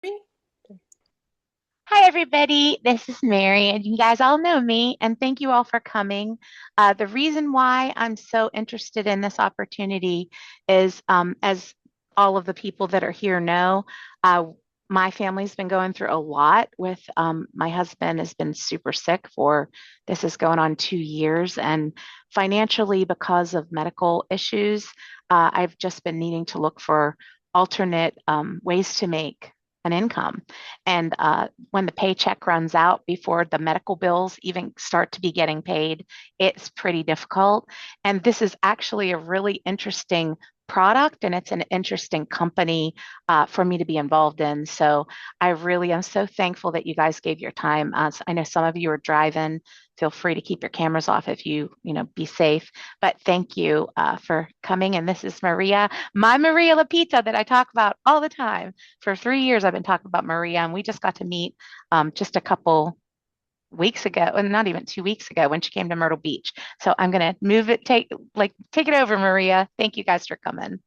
Hi, everybody. This is Mary, and you guys all know me, and thank you all for coming. The reason why I'm so interested in this opportunity is, as all of the people that are here know, uh, my family's been going through a lot with my husband has been super sick for this is going on 2 years, and financially, because of medical issues, I've just been needing to look for alternate ways to make an income. And when the paycheck runs out before the medical bills even start to be getting paid, it's pretty difficult. And this is actually a really interesting product and it's an interesting company for me to be involved in. So I really am so thankful that you guys gave your time. I know some of you are driving. Feel free to keep your cameras off if be safe. But thank you for coming. And this is Maria, my Maria Lapita that I talk about all the time. For 3 years, I've been talking about Maria, and we just got to meet just a couple weeks ago, and not even 2 weeks ago when she came to Myrtle Beach. So I'm gonna move it, take it over, Maria. Thank you guys for coming.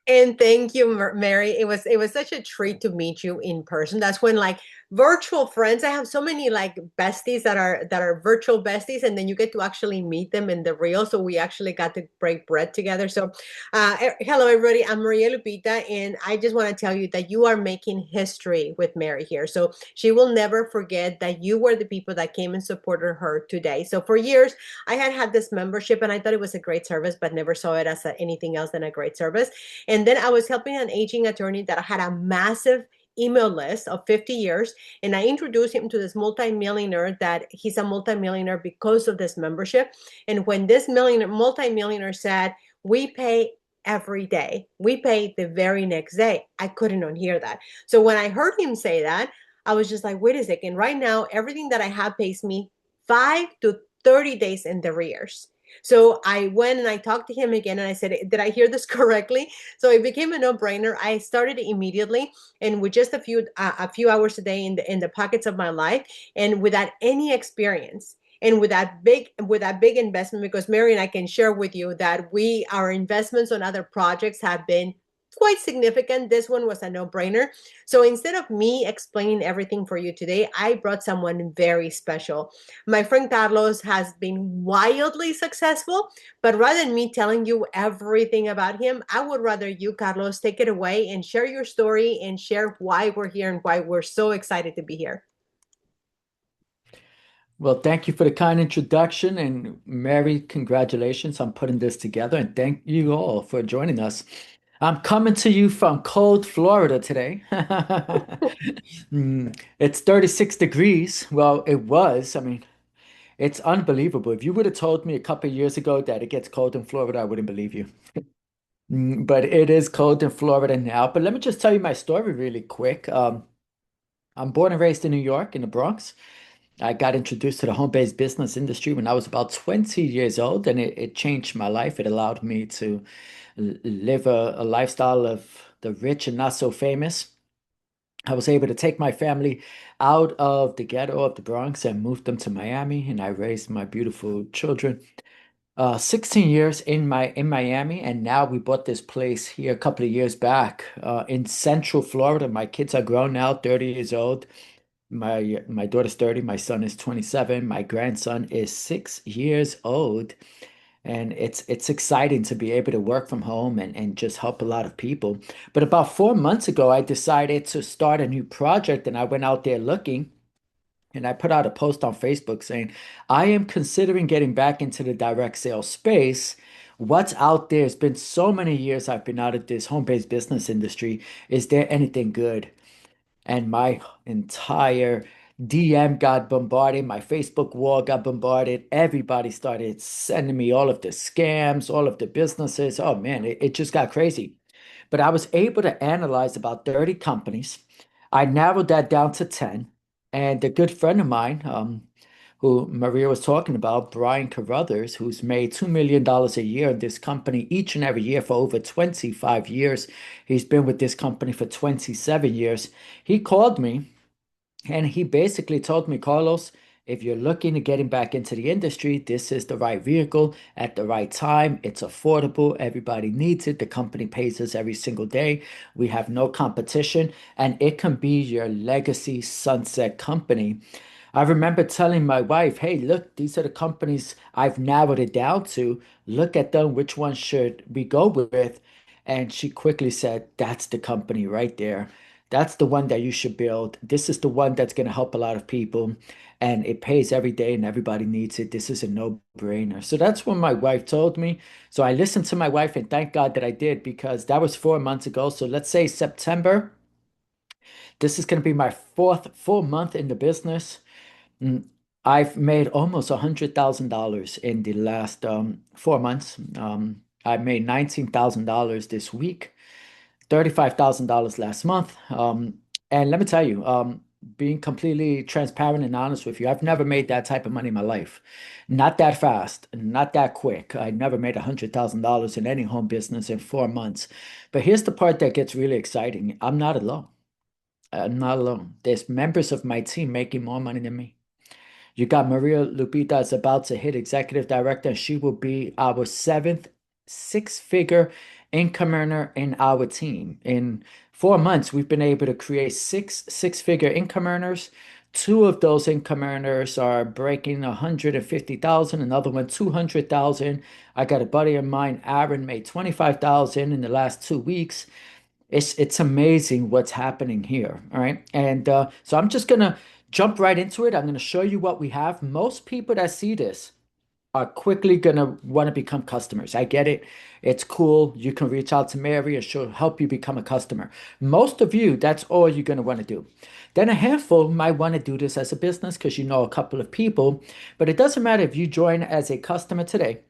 And thank you, Mary. It was such a treat to meet you in person. That's when like virtual friends. I have so many like besties that are virtual besties, and then you get to actually meet them in the real. So we actually got to break bread together. So, hello everybody. I'm Maria Lupita, and I just want to tell you that you are making history with Mary here. So she will never forget that you were the people that came and supported her today. So for years, I had this membership, and I thought it was a great service, but never saw it as anything else than a great service. And then I was helping an aging attorney that had a massive email list of 50 years. And I introduced him to this multimillionaire that he's a multimillionaire because of this membership. And when this multimillionaire said, we pay every day, we pay the very next day, I couldn't unhear that. So when I heard him say that, I was just like, wait a second, right now, everything that I have pays me 5 to 30 days in the arrears. So I went and I talked to him again and I said, did I hear this correctly? So it became a no-brainer. I started immediately, and with just a few hours a day in the pockets of my life, and without any experience, and with that big investment, because Mary and I can share with you that our investments on other projects have been quite significant. This one was a no-brainer. So instead of me explaining everything for you today, I brought someone very special. My friend Carlos has been wildly successful, but rather than me telling you everything about him, I would rather you, Carlos, take it away and share your story and share why we're here and why we're so excited to be here. Well, thank you for the kind introduction, and Mary, congratulations on putting this together, and thank you all for joining us. I'm coming to you from cold Florida today. It's 36 degrees. Well, it was. I mean, it's unbelievable. If you would have told me a couple of years ago that it gets cold in Florida, I wouldn't believe you. But it is cold in Florida now. But let me just tell you my story really quick. I'm born and raised in New York, in the Bronx. I got introduced to the home-based business industry when I was about 20 years old, and it changed my life. It allowed me to live a lifestyle of the rich and not so famous. I was able to take my family out of the ghetto of the Bronx and move them to Miami, and I raised my beautiful children. 16 years in Miami, and now we bought this place here a couple of years back in Central Florida. My kids are grown now, 30 years old. My daughter's 30, my son is 27, my grandson is 6 years old. And it's exciting to be able to work from home and just help a lot of people. But about 4 months ago, I decided to start a new project and I went out there looking and I put out a post on Facebook saying, I am considering getting back into the direct sales space. What's out there? It's been so many years I've been out of this home-based business industry. Is there anything good? And my entire DM got bombarded, my Facebook wall got bombarded. Everybody started sending me all of the scams, all of the businesses. Oh man, it just got crazy. But I was able to analyze about 30 companies. I narrowed that down to 10. And a good friend of mine, who Maria was talking about, Brian Carruthers, who's made $2 million a year in this company each and every year for over 25 years. He's been with this company for 27 years. He called me and he basically told me, Carlos, If you're looking to getting back into the industry, this is the right vehicle at the right time. It's affordable. Everybody needs it. The company pays us every single day. We have no competition, and it can be your legacy sunset company. I remember telling my wife, hey, look, these are the companies I've narrowed it down to. Look at them. Which one should we go with? And she quickly said, that's the company right there. That's the one that you should build. This is the one that's going to help a lot of people. And it pays every day and everybody needs it. This is a no-brainer. So that's what my wife told me. So I listened to my wife and thank God that I did because that was 4 months ago. So let's say September. This is going to be my fourth full month in the business. Mm, I've made almost $100,000 in the last 4 months. I made $19,000 this week, $35,000 last month. And let me tell you, being completely transparent and honest with you, I've never made that type of money in my life. Not that fast, not that quick. I never made $100,000 in any home business in 4 months. But here's the part that gets really exciting. I'm not alone. I'm not alone. There's members of my team making more money than me. You got Maria Lupita is about to hit executive director, and she will be our seventh six-figure income earner in our team. In 4 months, we've been able to create six-figure income earners. Two of those income earners are breaking 150,000, another one 200,000. I got a buddy of mine, Aaron, made 25,000 in the last 2 weeks. It's amazing what's happening here. All right. And so I'm just gonna jump right into it. I'm gonna show you what we have. Most people that see this are quickly gonna want to become customers. I get it. It's cool. You can reach out to Mary and she'll help you become a customer. Most of you, that's all you're gonna want to do. Then a handful might want to do this as a business because you know a couple of people, but it doesn't matter if you join as a customer today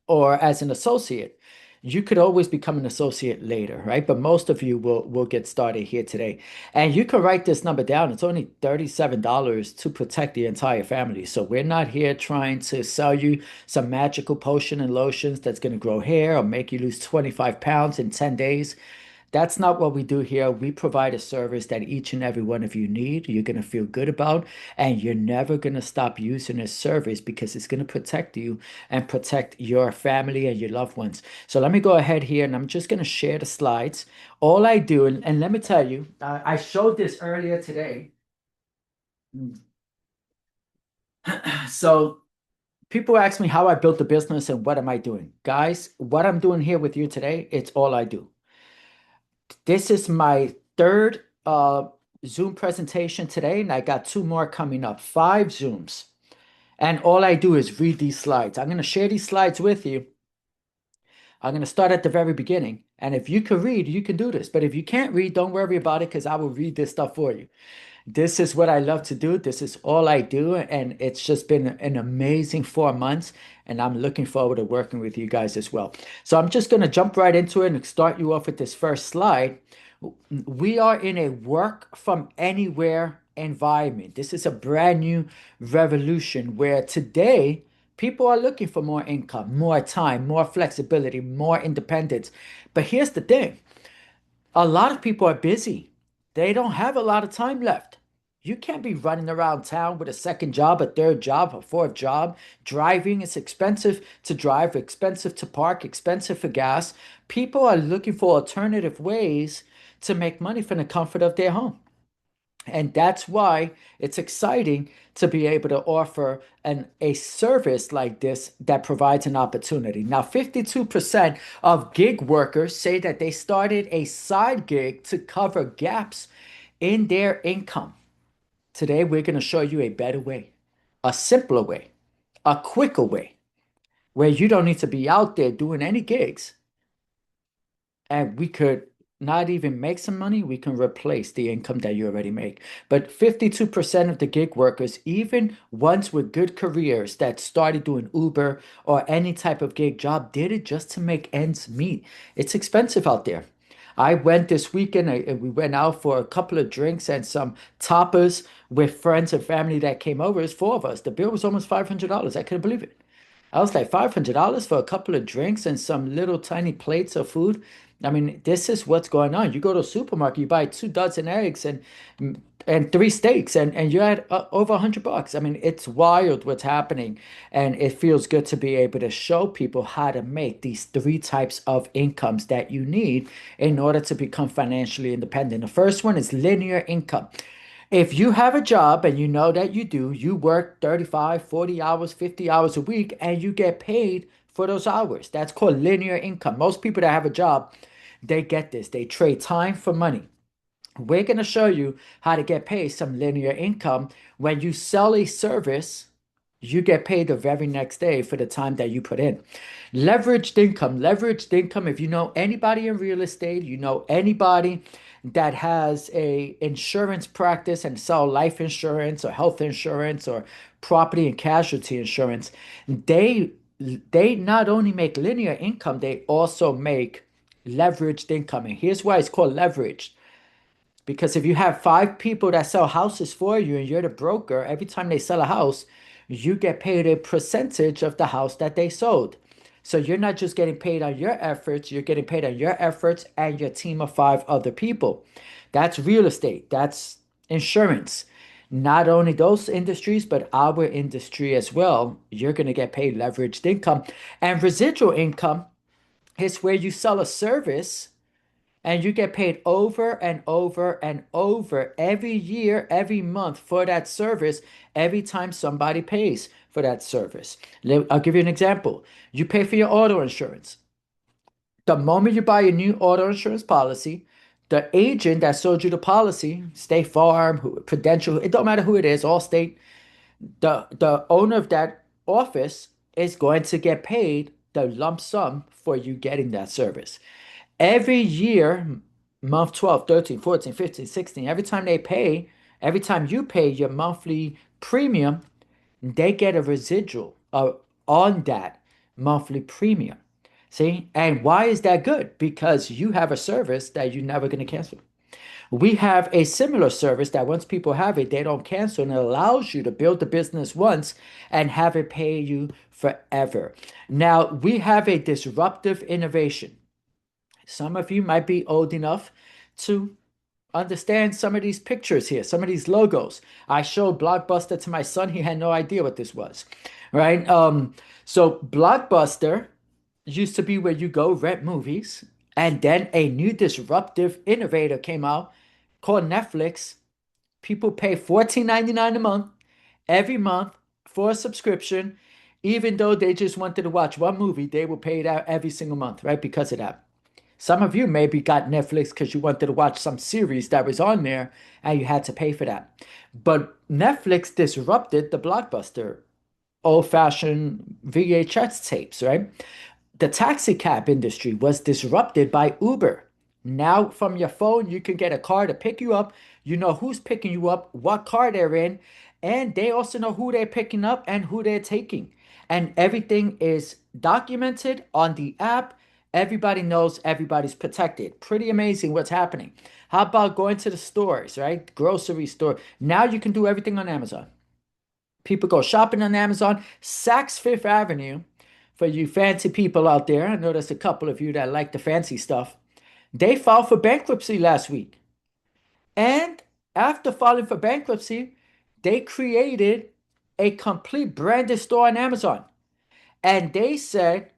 or as an associate. You could always become an associate later, right? But most of you will get started here today. And you can write this number down. It's only $37 to protect the entire family. So we're not here trying to sell you some magical potion and lotions that's going to grow hair or make you lose 25 pounds in 10 days. That's not what we do here. We provide a service that each and every one of you need, you're going to feel good about, and you're never going to stop using this service because it's going to protect you and protect your family and your loved ones. So let me go ahead here and I'm just going to share the slides. All I do, and let me tell you, I showed this earlier today. So people ask me how I built the business and what am I doing. Guys, what I'm doing here with you today, it's all I do. This is my third Zoom presentation today, and I got two more coming up, 5 Zooms. And all I do is read these slides. I'm going to share these slides with you. I'm going to start at the very beginning. And if you can read, you can do this. But if you can't read, don't worry about it because I will read this stuff for you. This is what I love to do. This is all I do. And it's just been an amazing 4 months. And I'm looking forward to working with you guys as well. So I'm just going to jump right into it and start you off with this first slide. We are in a work from anywhere environment. This is a brand new revolution where today people are looking for more income, more time, more flexibility, more independence. But here's the thing. A lot of people are busy. They don't have a lot of time left. You can't be running around town with a second job, a third job, a fourth job. Driving is expensive to drive, expensive to park, expensive for gas. People are looking for alternative ways to make money from the comfort of their home. And that's why it's exciting to be able to offer a service like this that provides an opportunity. Now, 52% of gig workers say that they started a side gig to cover gaps in their income. Today, we're going to show you a better way, a simpler way, a quicker way, where you don't need to be out there doing any gigs. And we could not even make some money, we can replace the income that you already make. But 52% of the gig workers, even ones with good careers that started doing Uber or any type of gig job, did it just to make ends meet. It's expensive out there. I went this weekend and we went out for a couple of drinks and some tapas with friends and family that came over. It's four of us. The bill was almost $500. I couldn't believe it. I was like, $500 for a couple of drinks and some little tiny plates of food. I mean, this is what's going on. You go to a supermarket, you buy 2 dozen eggs and 3 steaks, and you're at over $100. I mean, it's wild what's happening, and it feels good to be able to show people how to make these 3 types of incomes that you need in order to become financially independent. The first one is linear income. If you have a job and you know that you do, you work 35, 40 hours, 50 hours a week, and you get paid for those hours. That's called linear income. Most people that have a job, they get this. They trade time for money. We're going to show you how to get paid some linear income. When you sell a service, you get paid the very next day for the time that you put in. Leveraged income. Leveraged income, if you know anybody in real estate, you know anybody that has a insurance practice and sell life insurance or health insurance or property and casualty insurance, they they not only make linear income, they also make leveraged income. And here's why it's called leveraged. Because if you have 5 people that sell houses for you and you're the broker, every time they sell a house, you get paid a percentage of the house that they sold. So you're not just getting paid on your efforts, you're getting paid on your efforts and your team of 5 other people. That's real estate, that's insurance. Not only those industries, but our industry as well. You're going to get paid leveraged income. And residual income is where you sell a service and you get paid over and over and over every year, every month for that service, every time somebody pays for that service. I'll give you an example. You pay for your auto insurance. The moment you buy a new auto insurance policy, the agent that sold you the policy, State Farm, Prudential, it don't matter who it is, Allstate, the owner of that office is going to get paid the lump sum for you getting that service. Every year, month 12, 13, 14, 15, 16, every time they pay, every time you pay your monthly premium, they get a residual on that monthly premium. See? And why is that good? Because you have a service that you're never going to cancel. We have a similar service that once people have it, they don't cancel, and it allows you to build the business once and have it pay you forever. Now, we have a disruptive innovation. Some of you might be old enough to understand some of these pictures here, some of these logos. I showed Blockbuster to my son. He had no idea what this was, right? So Blockbuster used to be where you go rent movies, and then a new disruptive innovator came out called Netflix. People pay $14.99 a month, every month for a subscription. Even though they just wanted to watch one movie, they will pay that every single month, right? Because of that. Some of you maybe got Netflix because you wanted to watch some series that was on there and you had to pay for that. But Netflix disrupted the Blockbuster old-fashioned VHS tapes, right? The taxi cab industry was disrupted by Uber. Now, from your phone, you can get a car to pick you up. You know who's picking you up, what car they're in, and they also know who they're picking up and who they're taking. And everything is documented on the app. Everybody knows everybody's protected. Pretty amazing what's happening. How about going to the stores, right? Grocery store. Now you can do everything on Amazon. People go shopping on Amazon. Saks Fifth Avenue, for you fancy people out there, I know there's a couple of you that like the fancy stuff. They filed for bankruptcy last week. And after filing for bankruptcy, they created a complete branded store on Amazon. And they said,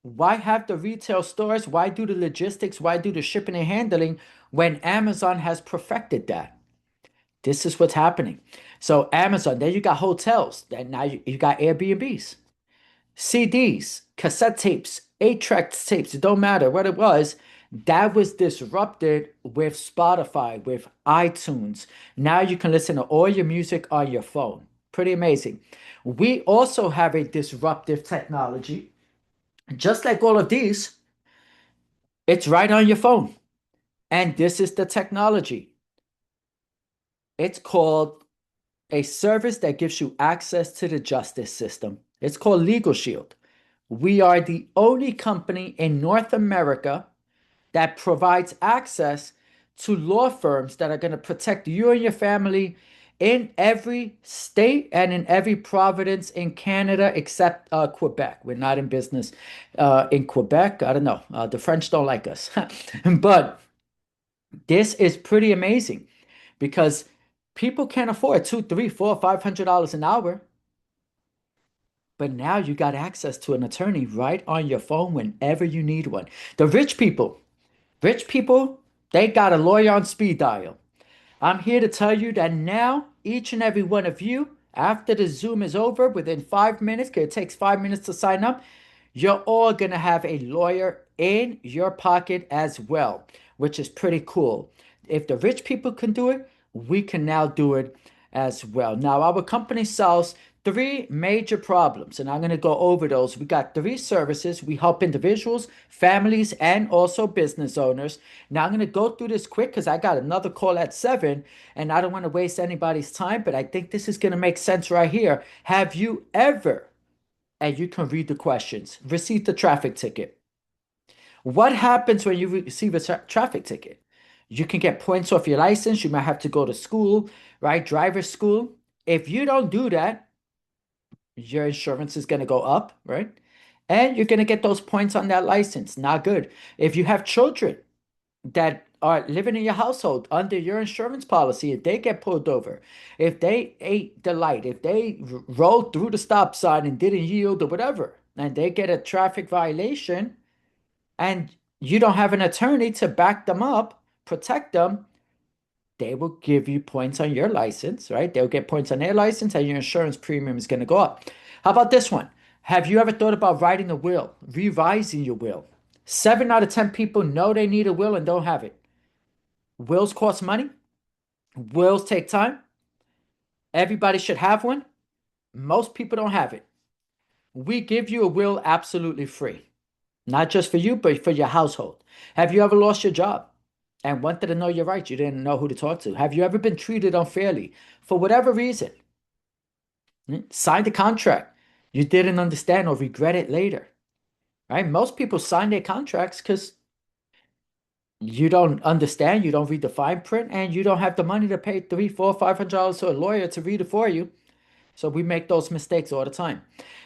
why have the retail stores? Why do the logistics? Why do the shipping and handling when Amazon has perfected that? This is what's happening. So Amazon, then you got hotels, and now you got Airbnbs. CDs, cassette tapes, 8-track tapes, it don't matter what it was, that was disrupted with Spotify, with iTunes. Now you can listen to all your music on your phone. Pretty amazing. We also have a disruptive technology. Just like all of these, it's right on your phone. And this is the technology. It's called a service that gives you access to the justice system. It's called Legal Shield. We are the only company in North America that provides access to law firms that are going to protect you and your family in every state and in every province in Canada except Quebec. We're not in business in Quebec. I don't know. The French don't like us. But this is pretty amazing because people can't afford two, three, four, $500 an hour. But now you got access to an attorney right on your phone whenever you need one. The rich people, they got a lawyer on speed dial. I'm here to tell you that now, each and every one of you, after the Zoom is over, within 5 minutes, because it takes 5 minutes to sign up, you're all going to have a lawyer in your pocket as well, which is pretty cool. If the rich people can do it, we can now do it as well. Now, our company sells three major problems, and I'm going to go over those. We got three services. We help individuals, families, and also business owners. Now, I'm going to go through this quick because I got another call at 7, and I don't want to waste anybody's time, but I think this is going to make sense right here. Have you ever, and you can read the questions, received a traffic ticket? What happens when you receive a traffic ticket? You can get points off your license. You might have to go to school, right? Driver's school. If you don't do that, your insurance is going to go up, right? And you're going to get those points on that license. Not good. If you have children that are living in your household under your insurance policy, if they get pulled over, if they ate the light, if they rolled through the stop sign and didn't yield or whatever, and they get a traffic violation, and you don't have an attorney to back them up, protect them, they will give you points on your license, right? They'll get points on their license and your insurance premium is going to go up. How about this one? Have you ever thought about writing a will, revising your will? 7 out of 10 people know they need a will and don't have it. Wills cost money. Wills take time. Everybody should have one. Most people don't have it. We give you a will absolutely free. Not just for you, but for your household. Have you ever lost your job and wanted to know your rights? You didn't know who to talk to. Have you ever been treated unfairly for whatever reason? Signed a contract you didn't understand or regret it later, right? Most people sign their contracts because you don't understand, you don't read the fine print, and you don't have the money to pay $300, $400, $500 to a lawyer to read it for you. So we make those mistakes all the time.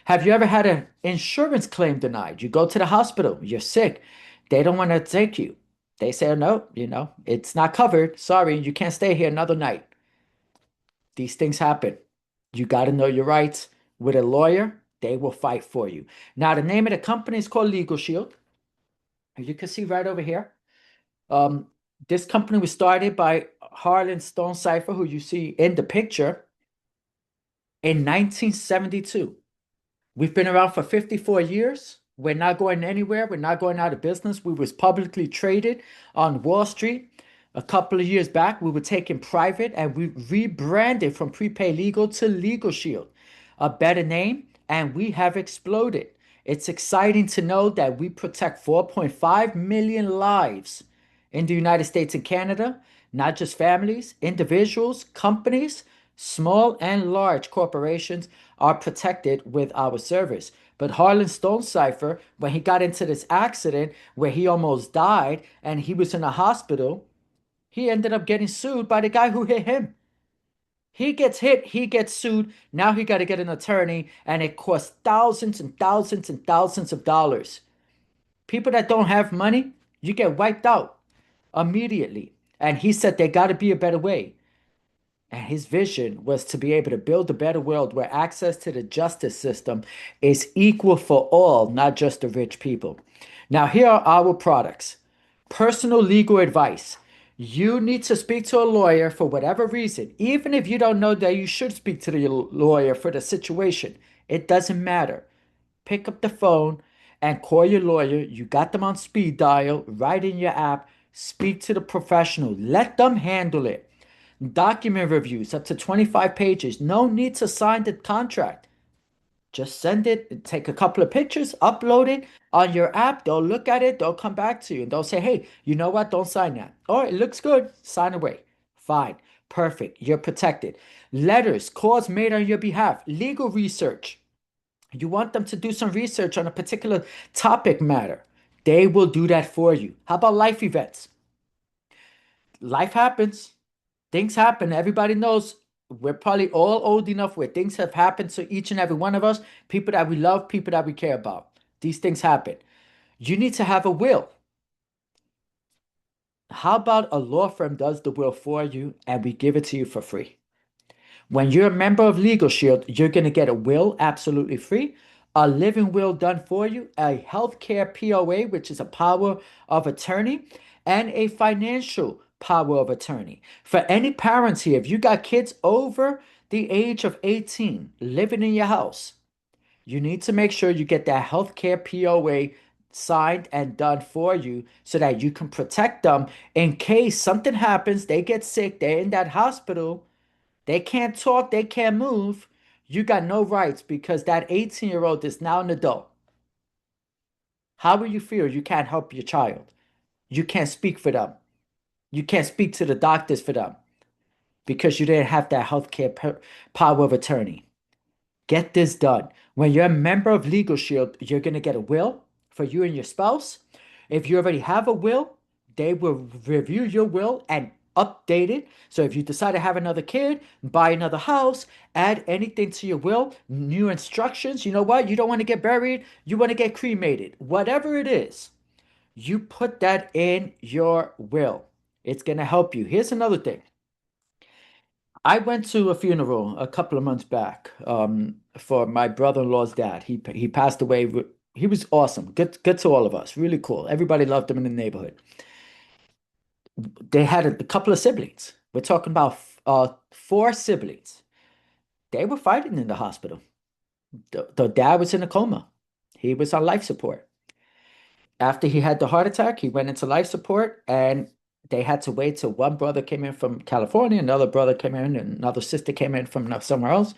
Have you ever had an insurance claim denied? You go to the hospital, you're sick. They don't want to take you. They say, no, it's not covered. Sorry, you can't stay here another night. These things happen. You got to know your rights. With a lawyer, they will fight for you. Now, the name of the company is called Legal Shield. You can see right over here. This company was started by Harlan Stonecipher, who you see in the picture, in 1972. We've been around for 54 years. We're not going anywhere. We're not going out of business. We was publicly traded on Wall Street. A couple of years back, we were taken private and we rebranded from Prepaid Legal to Legal Shield. A better name, and we have exploded. It's exciting to know that we protect 4.5 million lives in the United States and Canada, not just families, individuals, companies, small and large corporations are protected with our service. But Harlan Stonecipher, when he got into this accident where he almost died and he was in a hospital, he ended up getting sued by the guy who hit him. He gets hit, he gets sued. Now he got to get an attorney, and it costs thousands and thousands and thousands of dollars. People that don't have money, you get wiped out immediately. And he said there got to be a better way. And his vision was to be able to build a better world where access to the justice system is equal for all, not just the rich people. Now, here are our products. Personal legal advice. You need to speak to a lawyer for whatever reason, even if you don't know that you should speak to the lawyer for the situation. It doesn't matter. Pick up the phone and call your lawyer. You got them on speed dial, right in your app. Speak to the professional. Let them handle it. Document reviews up to 25 pages. No need to sign the contract. Just send it, take a couple of pictures, upload it on your app. They'll look at it, they'll come back to you, and they'll say, hey, you know what? Don't sign that. Oh, it looks good. Sign away. Fine. Perfect. You're protected. Letters, calls made on your behalf, legal research. You want them to do some research on a particular topic matter. They will do that for you. How about life events? Life happens. Things happen. Everybody knows we're probably all old enough where things have happened to each and every one of us, people that we love, people that we care about. These things happen. You need to have a will. How about a law firm does the will for you and we give it to you for free? When you're a member of Legal Shield, you're going to get a will absolutely free, a living will done for you, a healthcare POA, which is a power of attorney, and a financial power of attorney. For any parents here, if you got kids over the age of 18 living in your house, you need to make sure you get that healthcare POA signed and done for you so that you can protect them in case something happens, they get sick, they're in that hospital, they can't talk, they can't move. You got no rights because that 18-year-old is now an adult. How will you feel? You can't help your child. You can't speak for them. You can't speak to the doctors for them because you didn't have that healthcare power of attorney. Get this done. When you're a member of Legal Shield, you're going to get a will for you and your spouse. If you already have a will, they will review your will and update it. So if you decide to have another kid, buy another house, add anything to your will, new instructions, you know what? You don't want to get buried, you want to get cremated. Whatever it is, you put that in your will. It's going to help you. Here's another thing. I went to a funeral a couple of months back for my brother-in-law's dad. He passed away. He was awesome. Good to all of us. Really cool. Everybody loved him in the neighborhood. They had a couple of siblings. We're talking about four siblings. They were fighting in the hospital. The dad was in a coma. He was on life support. After he had the heart attack, he went into life support, and they had to wait till one brother came in from California, another brother came in, and another sister came in from somewhere else.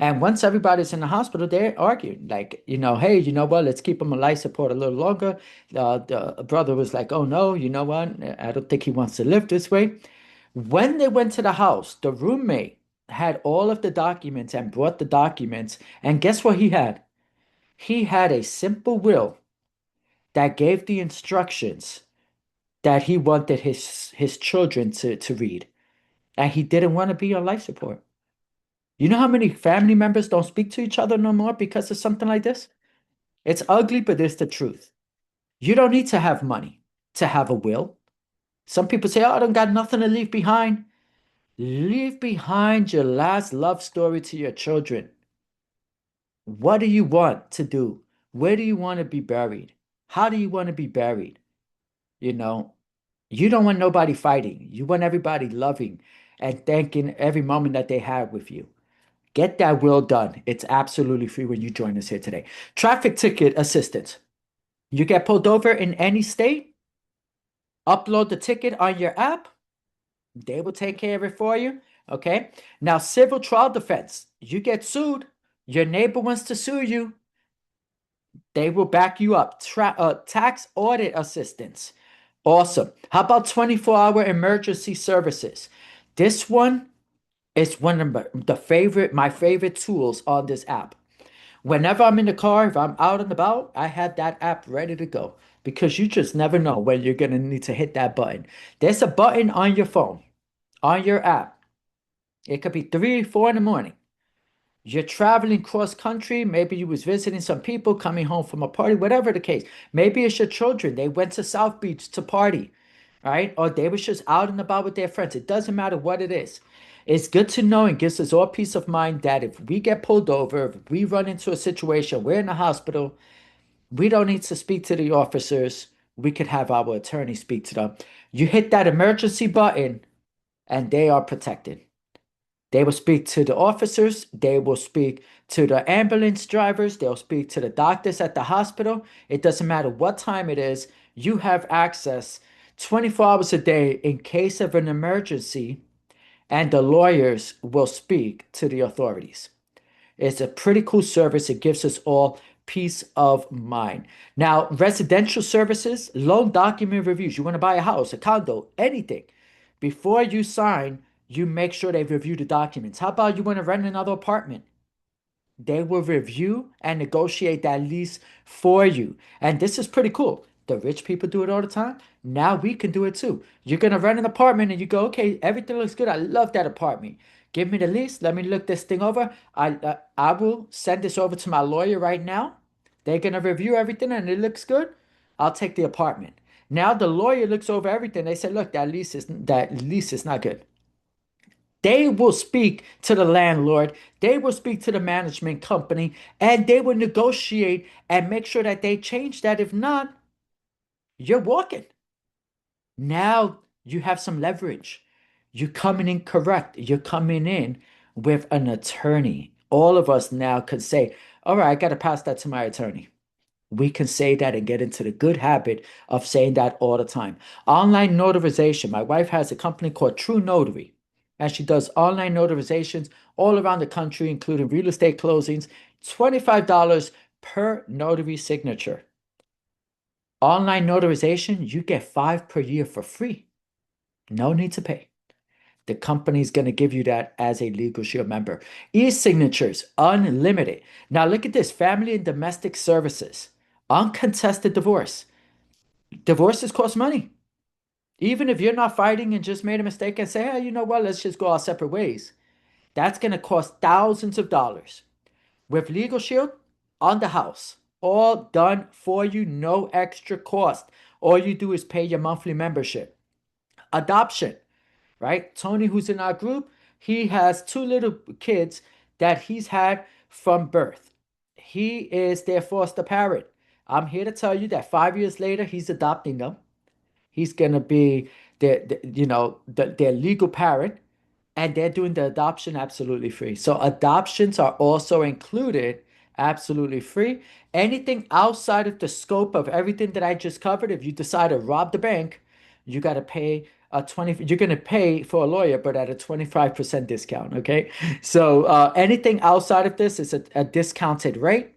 And once everybody's in the hospital, they're arguing, like, hey, you know what? Let's keep him on life support a little longer. The brother was like, oh no, you know what? I don't think he wants to live this way. When they went to the house, the roommate had all of the documents and brought the documents. And guess what he had? He had a simple will that gave the instructions that he wanted his children to read. And he didn't want to be on life support. You know how many family members don't speak to each other no more because of something like this? It's ugly, but it's the truth. You don't need to have money to have a will. Some people say, oh, I don't got nothing to leave behind. Leave behind your last love story to your children. What do you want to do? Where do you want to be buried? How do you want to be buried? You know, you don't want nobody fighting. You want everybody loving and thanking every moment that they have with you. Get that will done. It's absolutely free when you join us here today. Traffic ticket assistance. You get pulled over in any state, upload the ticket on your app. They will take care of it for you. Okay. Now, civil trial defense. You get sued. Your neighbor wants to sue you. They will back you up. Tax audit assistance. Awesome. How about 24-hour emergency services? This one is one of my favorite tools on this app. Whenever I'm in the car, if I'm out and about, I have that app ready to go because you just never know when you're going to need to hit that button. There's a button on your phone, on your app. It could be 3 or 4 in the morning. You're traveling cross country. Maybe you was visiting some people coming home from a party, whatever the case. Maybe it's your children. They went to South Beach to party, right? Or they was just out and about with their friends. It doesn't matter what it is. It's good to know and gives us all peace of mind that if we get pulled over, if we run into a situation, we're in the hospital, we don't need to speak to the officers. We could have our attorney speak to them. You hit that emergency button and they are protected. They will speak to the officers. They will speak to the ambulance drivers. They'll speak to the doctors at the hospital. It doesn't matter what time it is. You have access 24 hours a day in case of an emergency, and the lawyers will speak to the authorities. It's a pretty cool service. It gives us all peace of mind. Now, residential services, loan document reviews. You want to buy a house, a condo, anything. Before you sign, you make sure they review the documents. How about you want to rent another apartment? They will review and negotiate that lease for you. And this is pretty cool. The rich people do it all the time. Now we can do it too. You're gonna rent an apartment and you go, okay, everything looks good. I love that apartment. Give me the lease. Let me look this thing over. I will send this over to my lawyer right now. They're gonna review everything and it looks good. I'll take the apartment. Now the lawyer looks over everything. They say, look, that lease is not good. They will speak to the landlord, they will speak to the management company, and they will negotiate and make sure that they change that. If not, you're walking. Now you have some leverage. You're coming in correct. You're coming in with an attorney. All of us now could say, all right, I got to pass that to my attorney. We can say that and get into the good habit of saying that all the time. Online notarization. My wife has a company called True Notary, and she does online notarizations all around the country, including real estate closings. $25 per notary signature. Online notarization, you get 5 per year for free. No need to pay. The company's going to give you that as a Legal Shield member. E-signatures, unlimited. Now look at this, family and domestic services. Uncontested divorce. Divorces cost money. Even if you're not fighting and just made a mistake and say, hey, you know what, let's just go our separate ways. That's going to cost thousands of dollars. With Legal Shield, on the house, all done for you, no extra cost. All you do is pay your monthly membership. Adoption, right? Tony, who's in our group, he has 2 little kids that he's had from birth. He is their foster parent. I'm here to tell you that 5 years later, he's adopting them. He's gonna be their legal parent, and they're doing the adoption absolutely free. So adoptions are also included absolutely free. Anything outside of the scope of everything that I just covered, if you decide to rob the bank, you got to pay you're going to pay for a lawyer, but at a 25% discount. Okay. So anything outside of this is a discounted rate.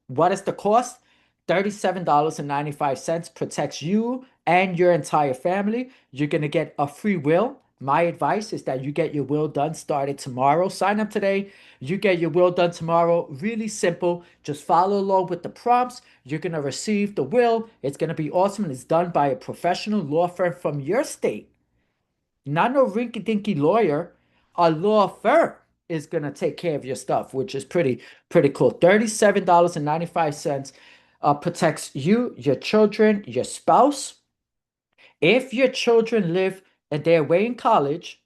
What is the cost? $37.95 protects you and your entire family. You're going to get a free will. My advice is that you get your will done started tomorrow. Sign up today. You get your will done tomorrow. Really simple. Just follow along with the prompts. You're going to receive the will. It's going to be awesome. And it's done by a professional law firm from your state. Not no rinky-dinky lawyer. A law firm is going to take care of your stuff, which is pretty cool. $37.95 protects you, your children, your spouse. If your children live and they're away in college,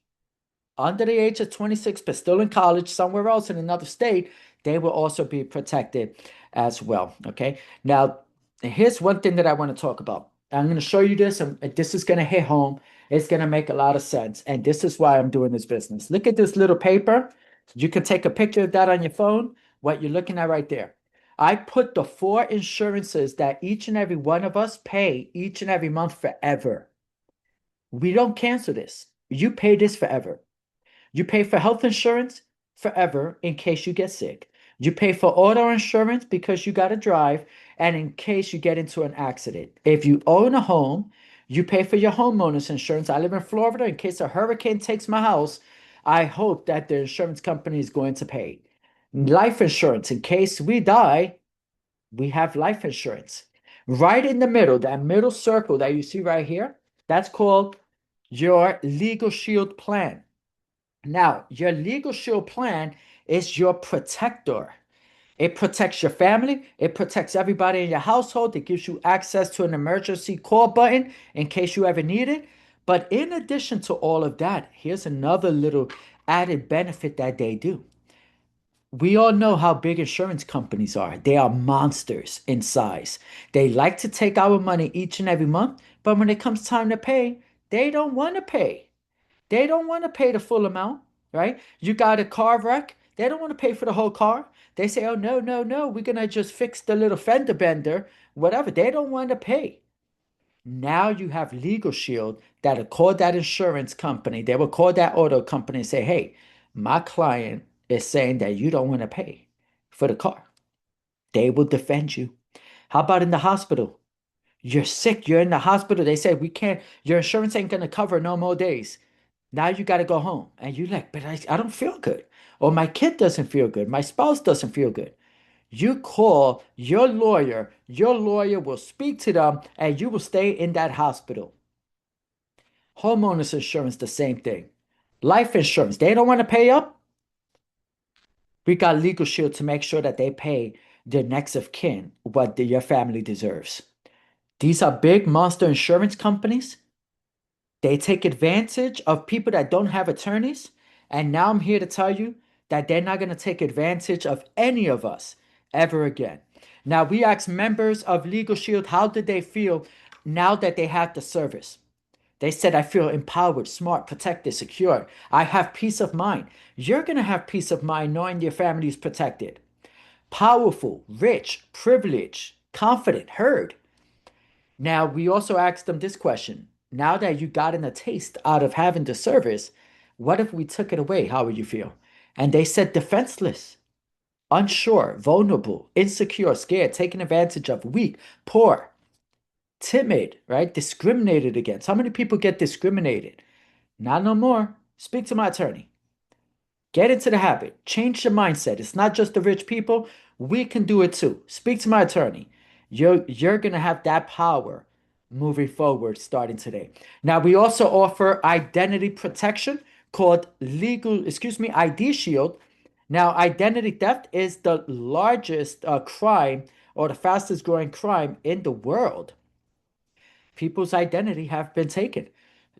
under the age of 26, but still in college somewhere else in another state, they will also be protected as well. Okay. Now, here's one thing that I want to talk about. I'm going to show you this, and this is going to hit home. It's going to make a lot of sense. And this is why I'm doing this business. Look at this little paper. You can take a picture of that on your phone, what you're looking at right there. I put the 4 insurances that each and every one of us pay each and every month forever. We don't cancel this. You pay this forever. You pay for health insurance forever in case you get sick. You pay for auto insurance because you got to drive and in case you get into an accident. If you own a home, you pay for your homeowner's insurance. I live in Florida. In case a hurricane takes my house, I hope that the insurance company is going to pay. Life insurance, in case we die, we have life insurance. Right in the middle, that middle circle that you see right here, that's called your Legal Shield plan. Now, your Legal Shield plan is your protector. It protects your family. It protects everybody in your household. It gives you access to an emergency call button in case you ever need it. But in addition to all of that, here's another little added benefit that they do. We all know how big insurance companies are. They are monsters in size. They like to take our money each and every month, but when it comes time to pay, they don't want to pay. They don't want to pay the full amount, right? You got a car wreck. They don't want to pay for the whole car. They say, oh, no, no, no, we're going to just fix the little fender bender, whatever. They don't want to pay. Now you have Legal Shield that'll call that insurance company. They will call that auto company and say, hey, my client is saying that you don't want to pay for the car. They will defend you. How about in the hospital? You're sick. You're in the hospital. They say, we can't, your insurance ain't going to cover no more days. Now you got to go home. And you're like, but I don't feel good. Or my kid doesn't feel good. My spouse doesn't feel good. You call your lawyer will speak to them, and you will stay in that hospital. Homeowners insurance, the same thing. Life insurance, they don't want to pay up. We got Legal Shield to make sure that they pay their next of kin what your family deserves. These are big monster insurance companies. They take advantage of people that don't have attorneys. And now I'm here to tell you that they're not going to take advantage of any of us ever again. Now, we asked members of Legal Shield how did they feel now that they have the service. They said, I feel empowered, smart, protected, secure. I have peace of mind. You're going to have peace of mind knowing your family is protected. Powerful, rich, privileged, confident, heard. Now, we also asked them this question. Now that you gotten a taste out of having the service, what if we took it away? How would you feel? And they said defenseless, unsure, vulnerable, insecure, scared, taken advantage of, weak, poor, timid, right? Discriminated against. How many people get discriminated? Not no more. Speak to my attorney. Get into the habit. Change your mindset. It's not just the rich people. We can do it too. Speak to my attorney. You're gonna have that power moving forward starting today. Now we also offer identity protection called ID Shield. Now identity theft is the largest crime or the fastest growing crime in the world. People's identity have been taken.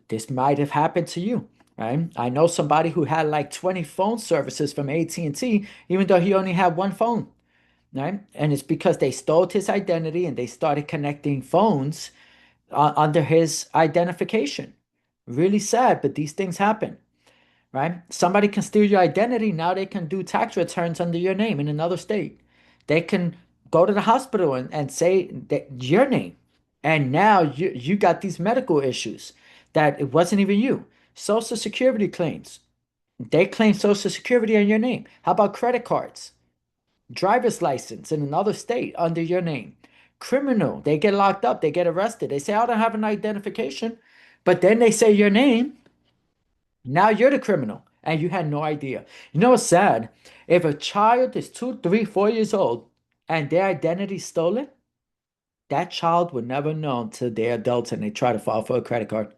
This might have happened to you, right? I know somebody who had like 20 phone services from AT&T, even though he only had one phone, right? And it's because they stole his identity and they started connecting phones under his identification. Really sad, but these things happen, right? Somebody can steal your identity. Now they can do tax returns under your name in another state. They can go to the hospital and say that your name. And now you got these medical issues that it wasn't even you. Social Security claims. They claim Social Security on your name. How about credit cards? Driver's license in another state under your name. Criminal, they get locked up, they get arrested. They say, I don't have an identification. But then they say your name. Now you're the criminal and you had no idea. You know what's sad? If a child is 2, 3, 4 years old and their identity is stolen, that child will never know until they're adults and they try to file for a credit card.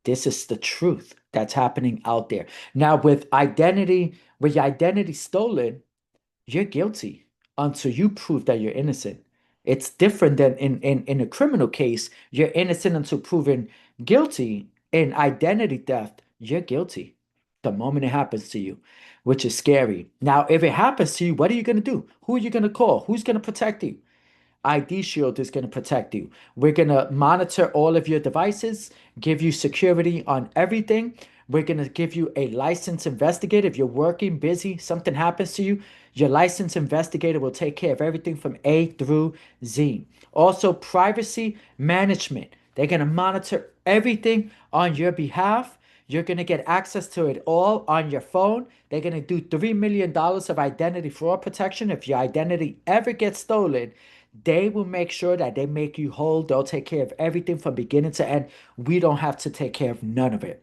This is the truth that's happening out there. Now, with your identity stolen, you're guilty until you prove that you're innocent. It's different than in a criminal case, you're innocent until proven guilty. In identity theft, you're guilty the moment it happens to you, which is scary. Now, if it happens to you, what are you going to do? Who are you going to call? Who's going to protect you? ID Shield is going to protect you. We're going to monitor all of your devices, give you security on everything. We're going to give you a licensed investigator. If you're working, busy, something happens to you, your licensed investigator will take care of everything from A through Z. Also, privacy management. They're going to monitor everything on your behalf. You're going to get access to it all on your phone. They're going to do $3 million of identity fraud protection. If your identity ever gets stolen, they will make sure that they make you whole. They'll take care of everything from beginning to end. We don't have to take care of none of it.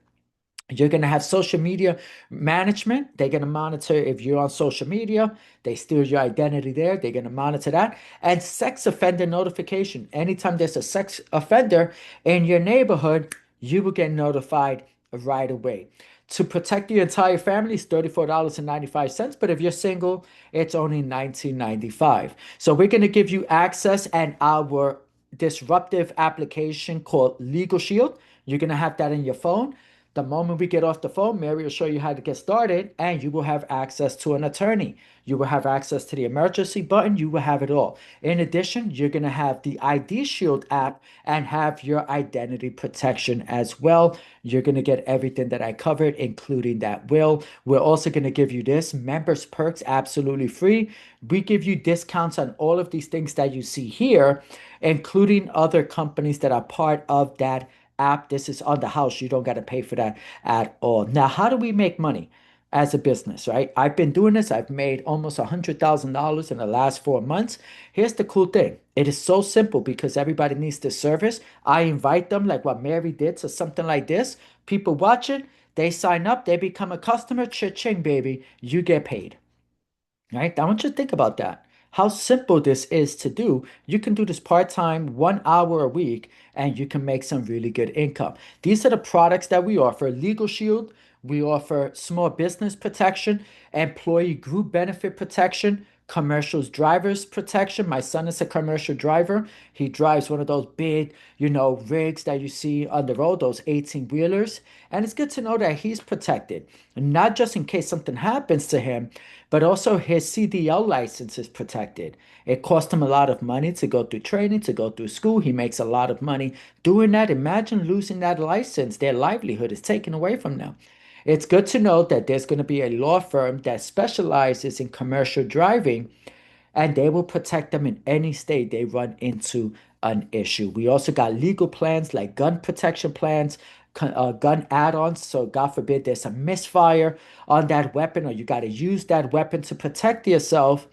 You're going to have social media management. They're going to monitor if you're on social media. They steal your identity there. They're going to monitor that. And sex offender notification. Anytime there's a sex offender in your neighborhood, you will get notified right away. To protect your entire family is $34.95. But if you're single, it's only $19.95. So we're going to give you access and our disruptive application called Legal Shield. You're going to have that in your phone. The moment we get off the phone, Mary will show you how to get started, and you will have access to an attorney. You will have access to the emergency button. You will have it all. In addition, you're going to have the ID Shield app and have your identity protection as well. You're going to get everything that I covered, including that will. We're also going to give you this members perks absolutely free. We give you discounts on all of these things that you see here, including other companies that are part of that app. This is on the house. You don't got to pay for that at all. Now, how do we make money as a business, right? I've been doing this. I've made almost $100,000 in the last 4 months. Here's the cool thing. It is so simple because everybody needs this service. I invite them like what Mary did to something like this. People watch it. They sign up. They become a customer. Cha-ching, baby. You get paid. right? I want you to think about that. How simple this is to do. You can do this part-time, 1 hour a week, and you can make some really good income. These are the products that we offer. Legal Shield, we offer small business protection, employee group benefit protection, commercials drivers protection. My son is a commercial driver. He drives one of those big, rigs that you see on the road, those 18 wheelers. And it's good to know that he's protected, not just in case something happens to him, but also his CDL license is protected. It cost him a lot of money to go through training, to go through school. He makes a lot of money doing that. Imagine losing that license. Their livelihood is taken away from them. It's good to know that there's going to be a law firm that specializes in commercial driving, and they will protect them in any state they run into an issue. We also got legal plans like gun protection plans, gun add-ons. So God forbid there's a misfire on that weapon or you got to use that weapon to protect yourself.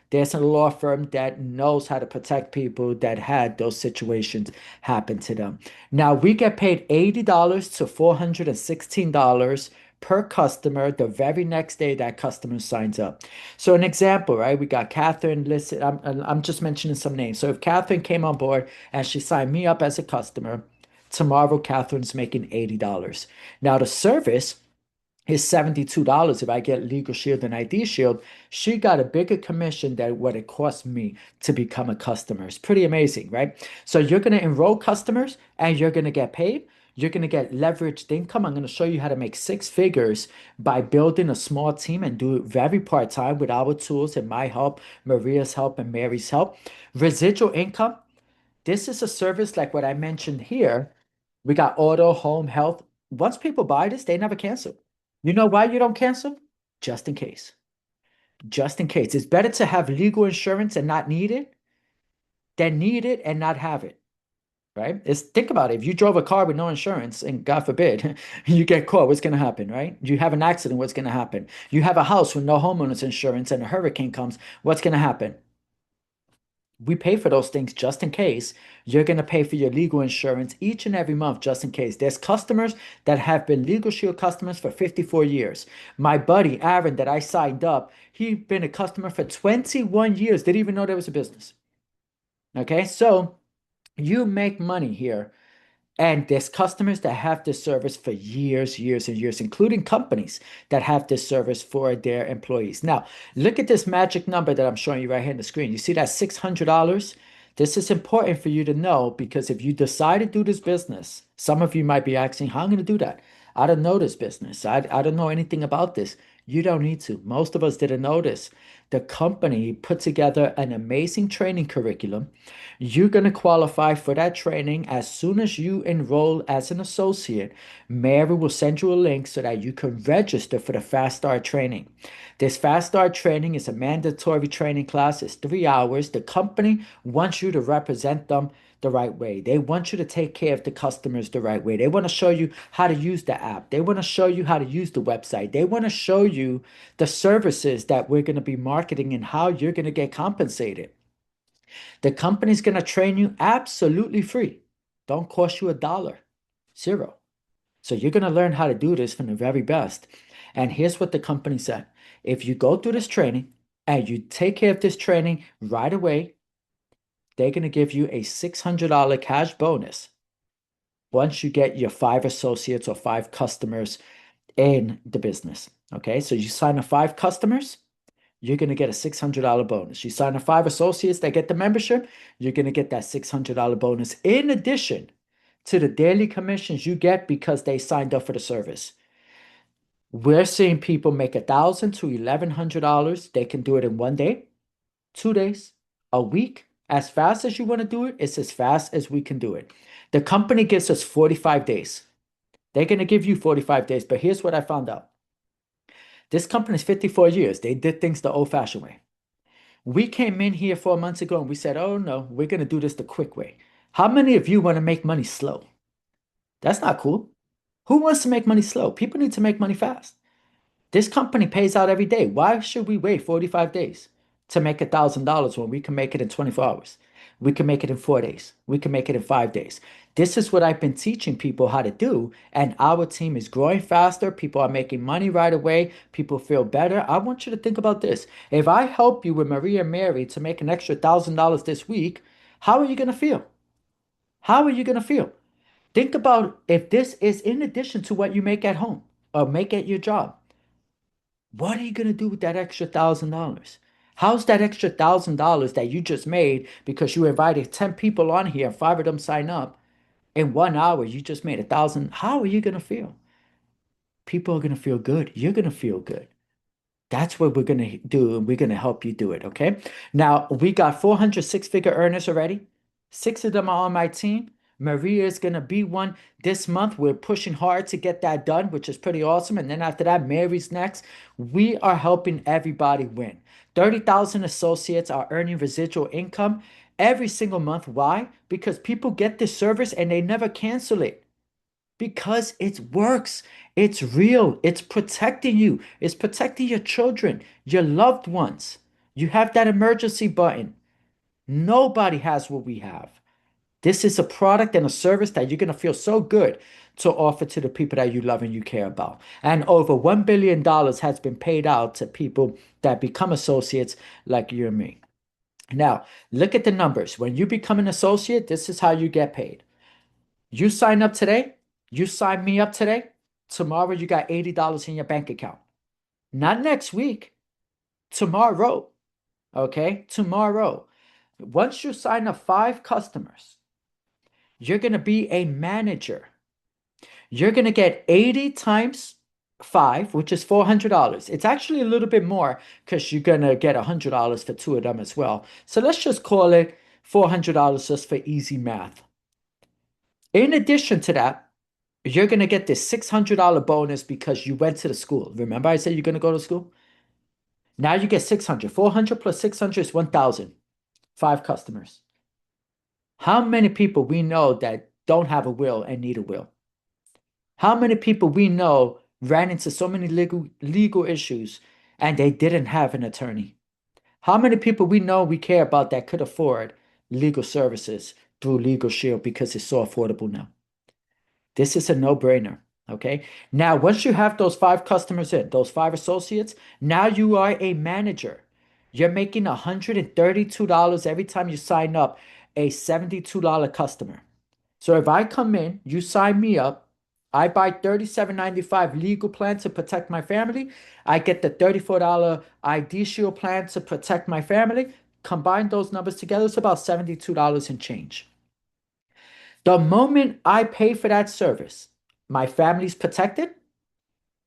There's a law firm that knows how to protect people that had those situations happen to them. Now we get paid $80 to $416 per customer the very next day that customer signs up. So an example, right? We got Catherine listed. I'm just mentioning some names. So if Catherine came on board and she signed me up as a customer, tomorrow Catherine's making $80. Now the service is $72 if I get Legal Shield and ID Shield. She got a bigger commission than what it cost me to become a customer. It's pretty amazing, right? So you're going to enroll customers and you're going to get paid. You're going to get leveraged income. I'm going to show you how to make six figures by building a small team and do it very part-time with our tools and my help, Maria's help, and Mary's help. Residual income. This is a service like what I mentioned here. We got auto, home, health. Once people buy this, they never cancel. You know why you don't cancel? Just in case. Just in case. It's better to have legal insurance and not need it than need it and not have it, right? Think about it. If you drove a car with no insurance and God forbid you get caught, what's going to happen, right? You have an accident, what's going to happen? You have a house with no homeowners insurance and a hurricane comes, what's going to happen? We pay for those things just in case. You're going to pay for your legal insurance each and every month just in case. There's customers that have been Legal Shield customers for 54 years. My buddy, Aaron, that I signed up, he'd been a customer for 21 years, didn't even know there was a business. Okay, so you make money here. And there's customers that have this service for years, years, and years, including companies that have this service for their employees. Now, look at this magic number that I'm showing you right here on the screen. You see that $600? This is important for you to know because if you decide to do this business, some of you might be asking, how am I going to do that? I don't know this business. I don't know anything about this. You don't need to. Most of us didn't know this. The company put together an amazing training curriculum. You're going to qualify for that training as soon as you enroll as an associate. Mary will send you a link so that you can register for the Fast Start training. This Fast Start training is a mandatory training class. It's 3 hours. The company wants you to represent them the right way. They want you to take care of the customers the right way. They want to show you how to use the app. They want to show you how to use the website. They want to show you the services that we're going to be marketing and how you're going to get compensated. The company's going to train you absolutely free. Don't cost you a dollar. Zero. So you're going to learn how to do this from the very best. And here's what the company said. If you go through this training and you take care of this training right away, they're going to give you a $600 cash bonus once you get your 5 associates or 5 customers in the business. Okay, so you sign up 5 customers, you're going to get a $600 bonus. You sign up 5 associates that get the membership, you're going to get that $600 bonus in addition to the daily commissions you get because they signed up for the service. We're seeing people make $1,000 to $1,100. They can do it in 1 day, 2 days, a week. As fast as you want to do it, it's as fast as we can do it. The company gives us 45 days. They're going to give you 45 days, but here's what I found out. This company is 54 years. They did things the old-fashioned way. We came in here 4 months ago and we said, oh no, we're going to do this the quick way. How many of you want to make money slow? That's not cool. Who wants to make money slow? People need to make money fast. This company pays out every day. Why should we wait 45 days? to make $1,000 when we can make it in 24 hours. We can make it in 4 days. We can make it in 5 days. This is what I've been teaching people how to do, and our team is growing faster. People are making money right away. People feel better. I want you to think about this. If I help you with Maria and Mary to make an extra $1,000 this week, how are you going to feel? How are you going to feel? Think about if this is in addition to what you make at home or make at your job. What are you going to do with that extra $1,000? How's that extra $1,000 that you just made because you invited 10 people on here and 5 of them sign up? In 1 hour, you just made 1,000. How are you going to feel? People are going to feel good. You're going to feel good. That's what we're going to do, and we're going to help you do it, okay? Now, we got 400 six-figure earners already. 6 of them are on my team. Maria is going to be one this month. We're pushing hard to get that done, which is pretty awesome. And then after that, Mary's next. We are helping everybody win. 30,000 associates are earning residual income every single month. Why? Because people get this service and they never cancel it. Because it works. It's real. It's protecting you. It's protecting your children, your loved ones. You have that emergency button. Nobody has what we have. This is a product and a service that you're going to feel so good to offer to the people that you love and you care about. And over $1 billion has been paid out to people that become associates like you and me. Now, look at the numbers. When you become an associate, this is how you get paid. You sign up today, you sign me up today, tomorrow you got $80 in your bank account. Not next week, tomorrow. Okay, tomorrow. Once you sign up 5 customers, you're going to be a manager. You're going to get 80 times 5, which is $400. It's actually a little bit more because you're going to get $100 for 2 of them as well. So let's just call it $400 just for easy math. In addition to that, you're going to get this $600 bonus because you went to the school. Remember I said you're going to go to school? Now you get 600. 400 plus 600 is 1,000. 5 customers. How many people we know that don't have a will and need a will? How many people we know ran into so many legal issues and they didn't have an attorney? How many people we know we care about that could afford legal services through Legal Shield because it's so affordable now? This is a no-brainer, okay? Now, once you have those 5 customers in, those 5 associates, now you are a manager. You're making $132 every time you sign up a $72 customer. So if I come in, you sign me up, I buy $37.95 legal plan to protect my family. I get the $34 ID Shield plan to protect my family. Combine those numbers together, it's about $72 and change. The moment I pay for that service, my family's protected.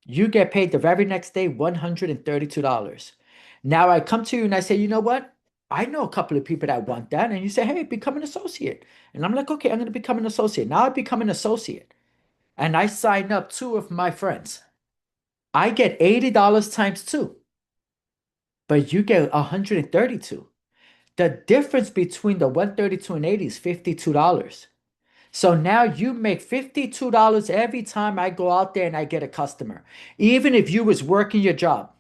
You get paid the very next day, $132. Now I come to you and I say, you know what? I know a couple of people that want that. And you say, hey, become an associate. And I'm like, okay, I'm going to become an associate. Now I become an associate. And I sign up 2 of my friends. I get $80 times 2. But you get $132. The difference between the 132 and 80 is $52. So now you make $52 every time I go out there and I get a customer. Even if you was working your job,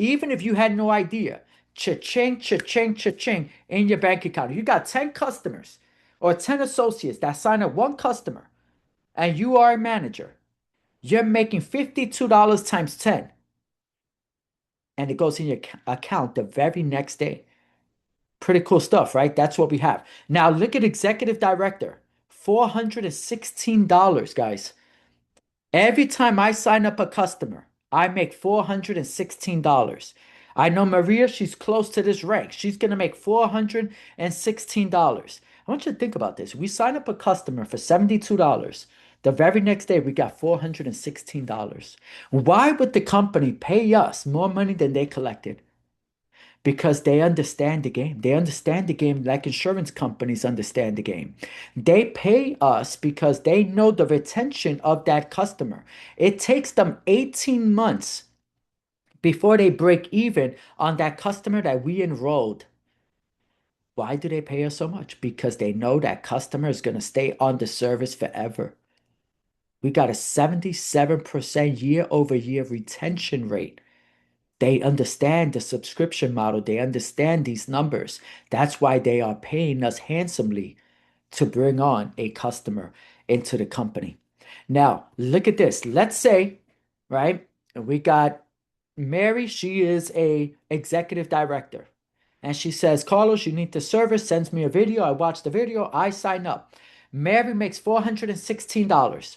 even if you had no idea, cha-ching, cha-ching, cha-ching in your bank account. You got 10 customers or 10 associates that sign up 1 customer and you are a manager. You're making $52 times 10. And it goes in your account the very next day. Pretty cool stuff, right? That's what we have. Now look at executive director. $416, guys. Every time I sign up a customer, I make $416. I know Maria, she's close to this rank. She's going to make $416. I want you to think about this. We sign up a customer for $72. The very next day, we got $416. Why would the company pay us more money than they collected? Because they understand the game. They understand the game like insurance companies understand the game. They pay us because they know the retention of that customer. It takes them 18 months before they break even on that customer that we enrolled. Why do they pay us so much? Because they know that customer is going to stay on the service forever. We got a 77% year-over-year retention rate. They understand the subscription model. They understand these numbers. That's why they are paying us handsomely to bring on a customer into the company. Now, look at this. Let's say, right, we got Mary, she is a executive director. And she says, Carlos, you need the service, sends me a video. I watch the video, I sign up. Mary makes $416.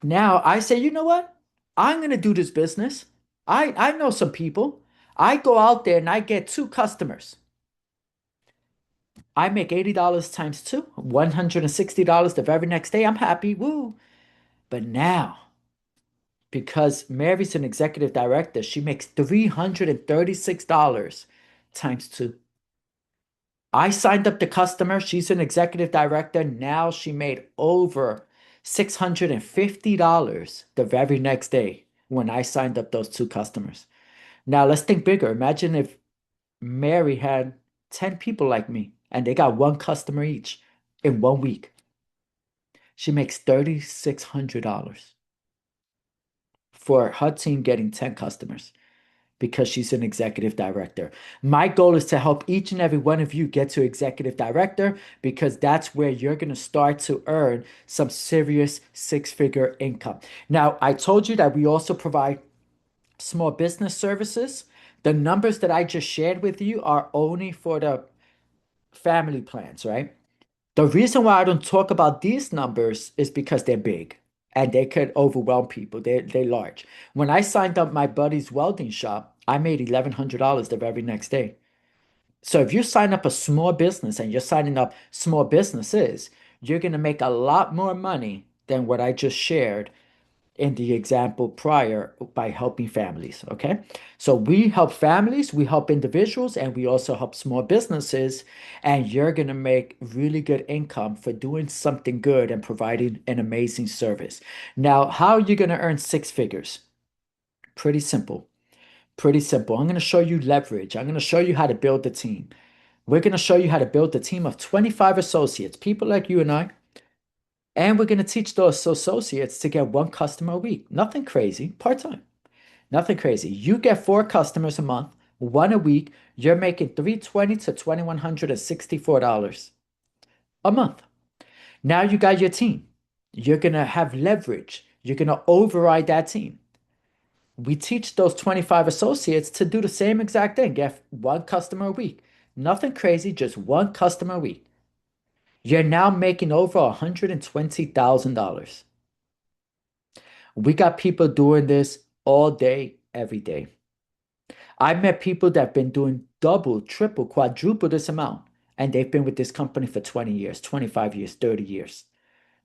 Now I say, you know what? I'm going to do this business. I know some people. I go out there and I get 2 customers. I make $80 times 2, $160 the very next day. I'm happy. Woo. But now, because Mary's an executive director, she makes $336 times 2. I signed up the customer. She's an executive director. Now she made over $650 the very next day when I signed up those 2 customers. Now let's think bigger. Imagine if Mary had 10 people like me and they got 1 customer each in 1 week. She makes $3,600 for her team getting 10 customers because she's an executive director. My goal is to help each and every one of you get to executive director because that's where you're going to start to earn some serious 6-figure income. Now, I told you that we also provide small business services. The numbers that I just shared with you are only for the family plans, right? The reason why I don't talk about these numbers is because they're big and they could overwhelm people. They're large. When I signed up my buddy's welding shop, I made $1,100 the very next day. So if you sign up a small business and you're signing up small businesses, you're going to make a lot more money than what I just shared in the example prior by helping families. Okay. So we help families, we help individuals, and we also help small businesses. And you're going to make really good income for doing something good and providing an amazing service. Now, how are you going to earn 6 figures? Pretty simple. Pretty simple. I'm going to show you leverage. I'm going to show you how to build a team. We're going to show you how to build a team of 25 associates, people like you and I. And we're going to teach those associates to get 1 customer a week. Nothing crazy, part-time. Nothing crazy. You get 4 customers a month, 1 a week. You're making $320 to $2,164 a month. Now you got your team. You're going to have leverage. You're going to override that team. We teach those 25 associates to do the same exact thing. Get 1 customer a week. Nothing crazy, just 1 customer a week. You're now making over $120,000. We got people doing this all day, every day. I've met people that have been doing double, triple, quadruple this amount, and they've been with this company for 20 years, 25 years, 30 years.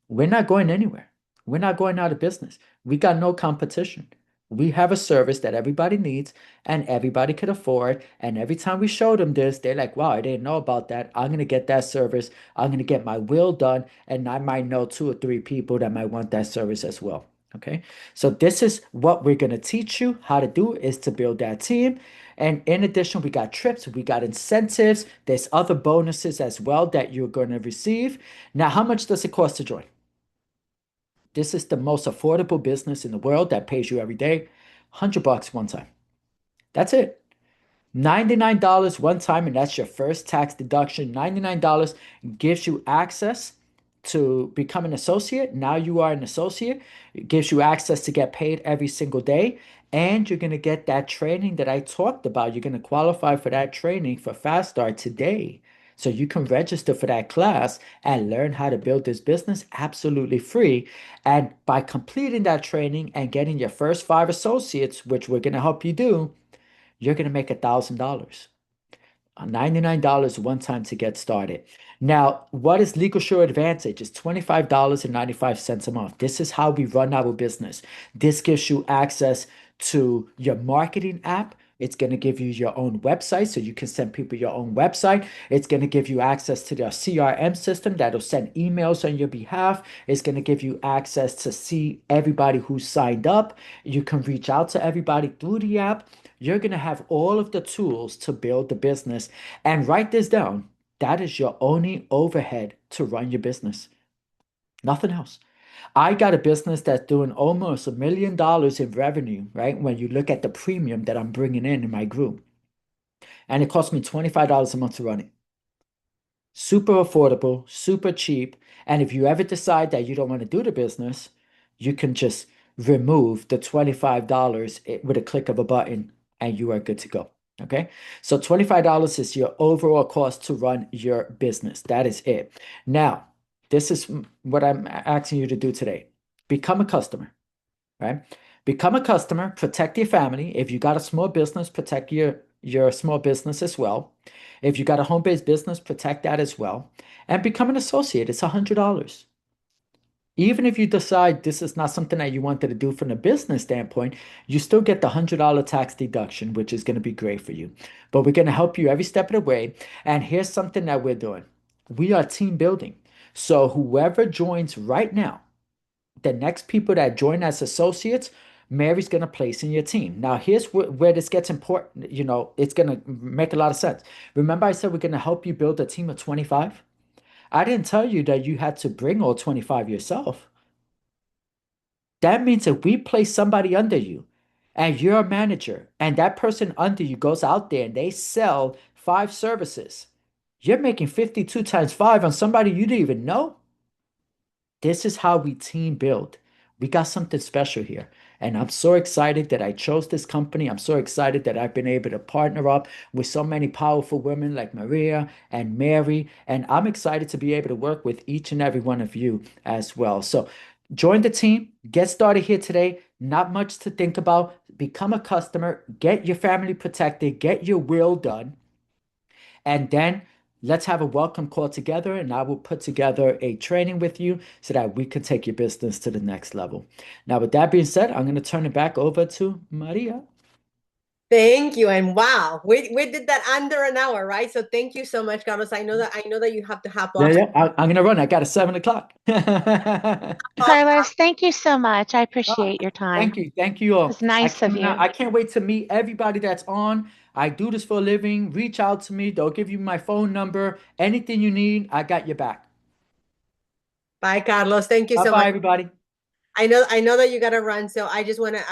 We're not going anywhere. We're not going out of business. We got no competition. We have a service that everybody needs and everybody could afford. And every time we show them this, they're like, wow, I didn't know about that. I'm going to get that service. I'm going to get my will done. And I might know 2 or 3 people that might want that service as well. Okay. So this is what we're going to teach you how to do is to build that team. And in addition, we got trips, we got incentives. There's other bonuses as well that you're going to receive. Now, how much does it cost to join? This is the most affordable business in the world that pays you every day. $100 one time. That's it. $99 one time, and that's your first tax deduction. $99 gives you access to become an associate. Now you are an associate. It gives you access to get paid every single day. And you're going to get that training that I talked about. You're going to qualify for that training for Fast Start today. So you can register for that class and learn how to build this business absolutely free. And by completing that training and getting your first 5 associates, which we're going to help you do, you're going to make $1,000. $99 one time to get started. Now, what is LegalSure Advantage? It's $25.95 a month. This is how we run our business. This gives you access to your marketing app. It's going to give you your own website so you can send people your own website. It's going to give you access to their CRM system that'll send emails on your behalf. It's going to give you access to see everybody who's signed up. You can reach out to everybody through the app. You're going to have all of the tools to build the business. And write this down. That is your only overhead to run your business. Nothing else. I got a business that's doing almost $1 million in revenue, right? When you look at the premium that I'm bringing in my group, and it cost me $25 a month to run it. Super affordable, super cheap. And if you ever decide that you don't want to do the business, you can just remove the $25 with a click of a button and you are good to go. Okay. So $25 is your overall cost to run your business. That is it. Now, this is what I'm asking you to do today. Become a customer, right? Become a customer, protect your family. If you got a small business, protect your small business as well. If you got a home-based business, protect that as well. And become an associate. It's $100. Even if you decide this is not something that you wanted to do from a business standpoint, you still get the $100 tax deduction, which is going to be great for you. But we're going to help you every step of the way. And here's something that we're doing. We are team building. So whoever joins right now, the next people that join as associates, Mary's going to place in your team. Now, here's where this gets important. You know, it's going to make a lot of sense. Remember, I said we're going to help you build a team of 25? I didn't tell you that you had to bring all 25 yourself. That means if we place somebody under you and you're a manager and that person under you goes out there and they sell 5 services, you're making 52 times 5 on somebody you didn't even know. This is how we team build. We got something special here. And I'm so excited that I chose this company. I'm so excited that I've been able to partner up with so many powerful women like Maria and Mary. And I'm excited to be able to work with each and every one of you as well. So join the team, get started here today. Not much to think about. Become a customer, get your family protected, get your will done. And then let's have a welcome call together, and I will put together a training with you so that we can take your business to the next level. Now, with that being said, I'm going to turn it back over to Maria. Thank you. And wow, we did that under an hour, right? So thank you so much, Carlos. I know that you have to hop Yeah, off. yeah. I'm going to run. I got a 7 o'clock. Carlos, thank you so much. I appreciate your time. Thank you. Thank you all. It's nice of you. I can't wait to meet everybody that's on. I do this for a living. Reach out to me. They'll give you my phone number. Anything you need, I got your back. Bye, Carlos. Thank you so Bye-bye, much. everybody. I know that you got to run, so I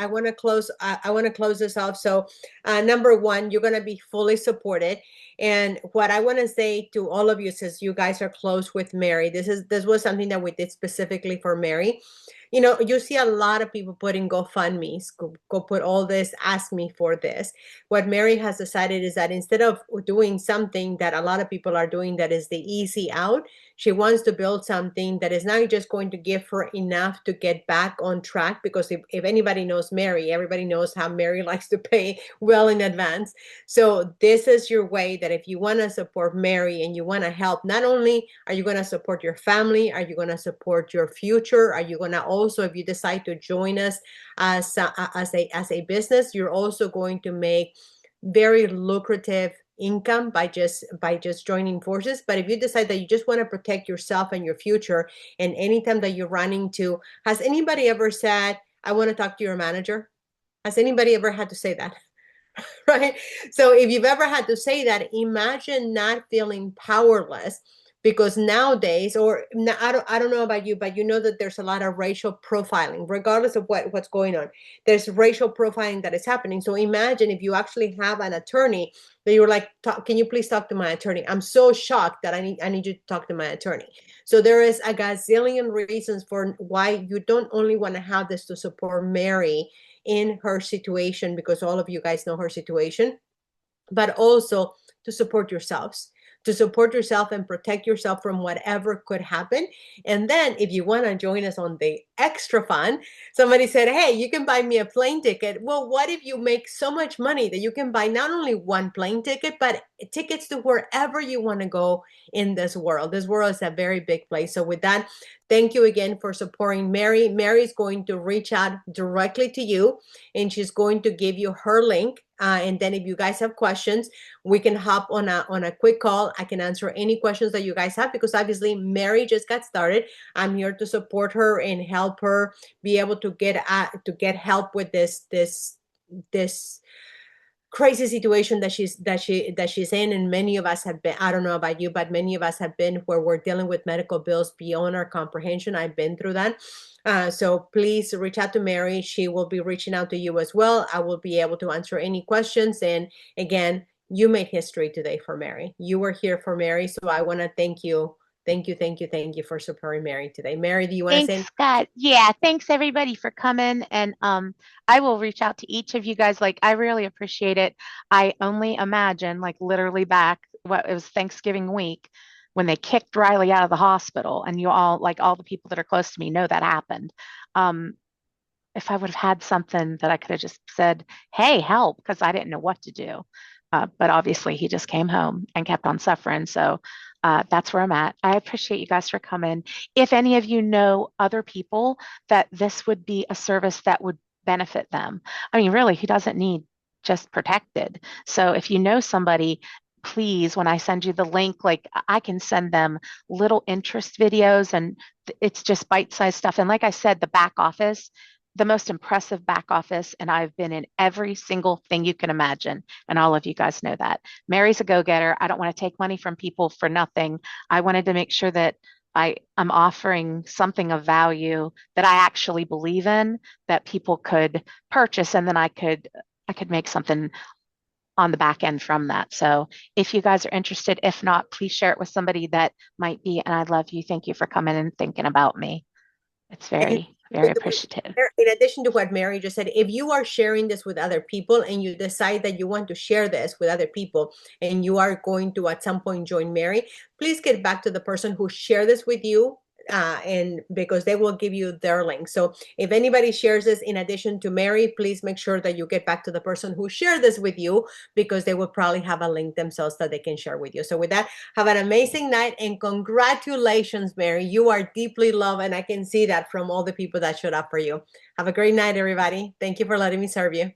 want to close this off. So, number one, you're going to be fully supported. And what I want to say to all of you, since you guys are close with Mary, this was something that we did specifically for Mary. You know, you see a lot of people putting GoFundMe's, go put all this, ask me for this. What Mary has decided is that instead of doing something that a lot of people are doing, that is the easy out, she wants to build something that is not just going to give her enough to get back on track. Because if anybody knows Mary, everybody knows how Mary likes to pay well in advance. So this is your way that if you want to support Mary and you want to help, not only are you going to support your family, are you going to support your future, are you going to also, if you decide to join us as a business, you're also going to make very lucrative income by just joining forces. But if you decide that you just want to protect yourself and your future, and anytime that you're running to, has anybody ever said, I want to talk to your manager? Has anybody ever had to say that? Right? So if you've ever had to say that, imagine not feeling powerless. Because nowadays, I don't know about you, but you know that there's a lot of racial profiling, regardless of what's going on. There's racial profiling that is happening. So imagine if you actually have an attorney that you're like, can you please talk to my attorney? I'm so shocked that I need you to talk to my attorney. So there is a gazillion reasons for why you don't only want to have this to support Mary in her situation, because all of you guys know her situation, but also to support yourselves, to support yourself and protect yourself from whatever could happen. And then if you want to join us on the extra fun, somebody said, hey, you can buy me a plane ticket. Well, what if you make so much money that you can buy not only one plane ticket, but tickets to wherever you want to go in this world? This world is a very big place. So with that, thank you again for supporting Mary. Mary is going to reach out directly to you, and she's going to give you her link. And then if you guys have questions, we can hop on a quick call. I can answer any questions that you guys have, because obviously Mary just got started. I'm here to support her and help her be able to get help with this crazy situation that she's in, and many of us have been. I don't know about you, but many of us have been where we're dealing with medical bills beyond our comprehension. I've been through that. So please reach out to Mary. She will be reaching out to you as well. I will be able to answer any questions. And again, you made history today for Mary. You were here for Mary, so I want to thank you. Thank you, thank you, thank you for supporting Mary today. Mary, do you want to Thanks, say? Scott. Yeah, thanks everybody for coming. And I will reach out to each of you guys. Like, I really appreciate it. I only imagine, like, literally back what it was Thanksgiving week when they kicked Riley out of the hospital, and you all, like, all the people that are close to me know that happened. Um, if I would have had something that I could have just said, "Hey, help," because I didn't know what to do. But obviously, he just came home and kept on suffering. So that's where I'm at. I appreciate you guys for coming. If any of you know other people that this would be a service that would benefit them, I mean, really, he doesn't need just protected. So if you know somebody, please, when I send you the link, like, I can send them little interest videos, and it's just bite-sized stuff. And like I said, the back office, the most impressive back office, and I've been in every single thing you can imagine, and all of you guys know that. Mary's a go-getter. I don't want to take money from people for nothing. I wanted to make sure that I'm offering something of value that I actually believe in, that people could purchase, and then I could make something on the back end from that. So if you guys are interested, if not, please share it with somebody that might be. And I love you. Thank you for coming and thinking about me. It's And very, very appreciative. in addition to what Mary just said, if you are sharing this with other people and you decide that you want to share this with other people and you are going to at some point join Mary, please get back to the person who shared this with you, and because they will give you their link. So if anybody shares this in addition to Mary, please make sure that you get back to the person who shared this with you, because they will probably have a link themselves that they can share with you. So with that, have an amazing night, and congratulations, Mary. You are deeply loved, and I can see that from all the people that showed up for you. Have a great night, everybody. Thank you for letting me serve you.